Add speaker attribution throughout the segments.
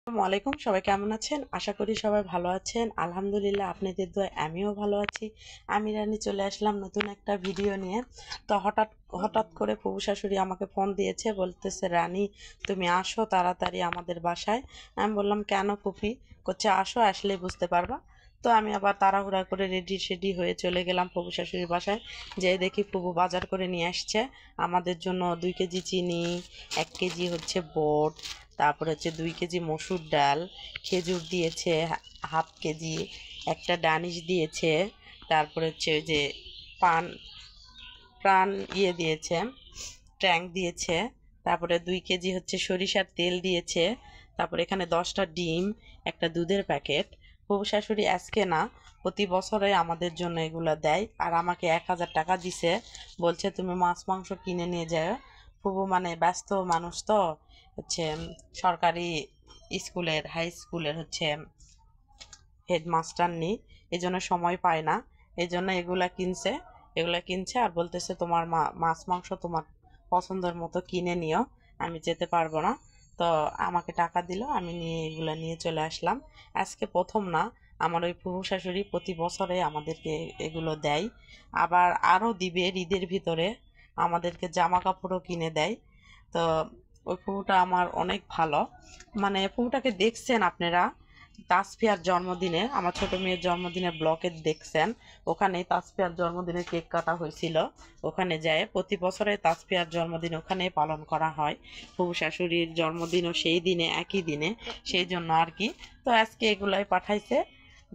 Speaker 1: আসসালামু আলাইকুম, সবাই কেমন আছেন? আশা করি সবাই ভালো আছেন। আলহামদুলিল্লাহ, আপনাদের দোয়ায় আমিও ভালো আছি। আমি রানী চলে আসলাম নতুন একটা ভিডিও নিয়ে। তো হঠাৎ হঠাৎ করে ফুফু শাশুড়ি আমাকে ফোন দিয়েছে, বলতেছে রানী তুমি আসো তাড়াতাড়ি আমাদের বাসায়। আমি বললাম কেন ফুফি? করছে আসো, আসলেই বুঝতে পারবা। তো আমি আবার তাড়াহুড়া করে রেডি সেডি হয়ে চলে গেলাম ফুফু শাশুড়ির বাসায়। যেয়ে দেখি ফুফু বাজার করে নিয়ে আসছে আমাদের জন্য 2 কেজি চিনি, 1 কেজি হচ্ছে বোট, তারপরে হচ্ছে 2 কেজি মসুর ডাল, খেজুর দিয়েছে হাফ কেজি, একটা ডানিশ দিয়েছে, তারপরে হচ্ছে ওই যে পান প্রাণ দিয়েছে, ট্যাঙ্ক দিয়েছে, তারপরে 2 কেজি হচ্ছে সরিষার তেল দিয়েছে, তারপরে এখানে 10টা ডিম, একটা দুধের প্যাকেট। ফুফু শাশুড়ি আজকে না, প্রতি বছরে আমাদের জন্য এগুলো দেয়। আর আমাকে 1000 টাকা দিছে, বলছে তুমি মাছ মাংস কিনে নিয়ে যাও। ফুফু মানে ব্যস্ত মানুষ তো, হচ্ছে সরকারি স্কুলের হাই স্কুলের হচ্ছে হেডমাস্টার নেই, এই জন্য সময় পায় না। এই জন্য এগুলা কিনছে আর বলতেছে তোমার মাছ মাংস তোমার পছন্দের মতো কিনে নিও, আমি যেতে পারবো না। তো আমাকে টাকা দিল, আমি নিয়ে এগুলা নিয়ে চলে আসলাম। আজকে প্রথম না, আমার ওই ফুফু শাশুড়ি প্রতি বছরে আমাদেরকে এগুলো দেয়। আবার আরও দিবে ঈদের ভিতরে, আমাদেরকে জামা কাপড়ও কিনে দেয়। তো ওই ফুফুটা আমার অনেক ভালো। মানে ফুফুটাকে দেখছেন আপনারা তাসফিয়ার জন্মদিনে, আমার ছোট মেয়ের জন্মদিনে ব্লকে দেখছেন, ওখানে তাসফিয়ার জন্মদিনে কেক কাটা হয়েছিল। ওখানে যায় প্রতি বছরে তাসফিয়ার জন্মদিন ওখানেই পালন করা হয়। ফুফু শাশুড়ির জন্মদিনও সেই দিনে, একই দিনে, সেই জন্য আর কি। তো আজকে এগুলাই পাঠাইছে,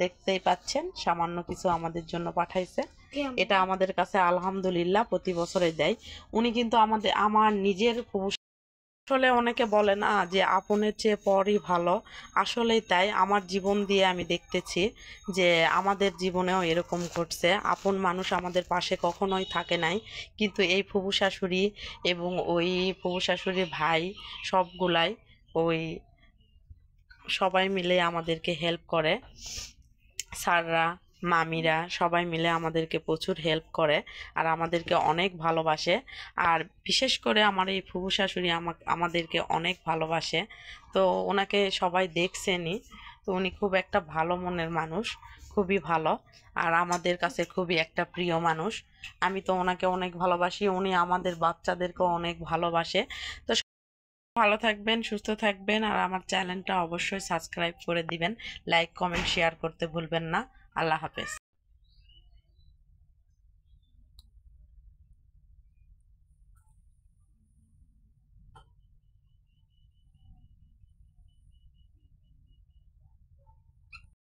Speaker 1: দেখতেই পাচ্ছেন সামান্য কিছু আমাদের জন্য পাঠাইছে। এটা আমাদের কাছে আলহামদুলিল্লাহ প্রতি বছরে দেয় উনি। কিন্তু আমার নিজের ফুফু আসলে অনেকে বলে না যে আপনের চেয়ে পরই ভালো। আসলেই তাই, আমার জীবন দিয়ে আমি দেখতেছি যে আমাদের জীবনেও এরকম ঘটছে। আপন মানুষ আমাদের পাশে কখনোই থাকে নাই, কিন্তু এই ফুফু শাশুড়ি এবং ওই ফুফু শাশুড়ির ভাই সবগুলাই ওই সবাই মিলে আমাদেরকে হেল্প করে। স্যাররা, মামিরা সবাই মিলে আমাদেরকে প্রচুর হেল্প করে আর আমাদেরকে অনেক ভালোবাসে। আর বিশেষ করে আমার এই ফুফু শাশুড়ি আমাদেরকে অনেক ভালোবাসে। তো ওনাকে সবাই দেখছেনই। তো উনি খুব একটা ভালো মনের মানুষ, খুবই ভালো। আর আমাদের কাছে খুবই একটা প্রিয় মানুষ। আমি তো ওনাকে অনেক ভালোবাসি, উনি আমাদের বাচ্চাদেরকেও অনেক ভালোবাসে। তো ভালো থাকবেন, সুস্থ থাকবেন, আর আমার চ্যানেলটা অবশ্যই সাবস্ক্রাইব করে দিবেন। লাইক কমেন্ট শেয়ার করতে ভুলবেন না। আল্লাহ হাফেজ।